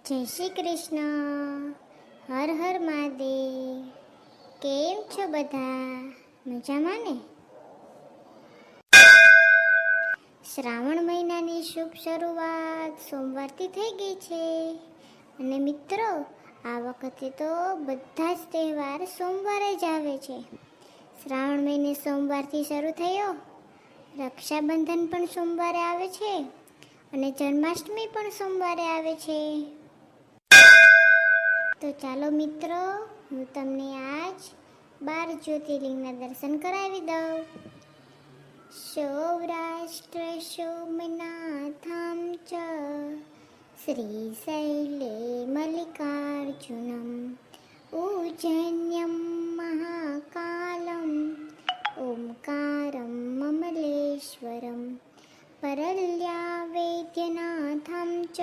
જય શ્રી કૃષ્ણ. હર હર મહાદેવ. કેમ છો બધા? મજામાં ને? શ્રાવણ મહિનાની શુભ શરૂઆત સોમવારથી થઈ ગઈ છે. અને મિત્રો, આ વખતે તો બધા જ તહેવાર સોમવારે જ આવે છે. શ્રાવણ મહિને સોમવારથી શરૂ થયો. રક્ષાબંધન પણ સોમવારે આવે છે અને જન્માષ્ટમી પણ સોમવારે આવે છે. તો ચાલો મિત્રો, હું તમને આજ 12 જ્યોતિર્લિંગના દર્શન કરાવી દઉં. સૌરાષ્ટ્ર સોમનાથમ ચ શ્રીશૈલે મલ્લિકાર્જુનમ ઉજ્જૈન્યમ મહાકાલમ ઓમકારમ મમલેશ્વરમ પરલ્યા વૈદ્યનાથમ ચ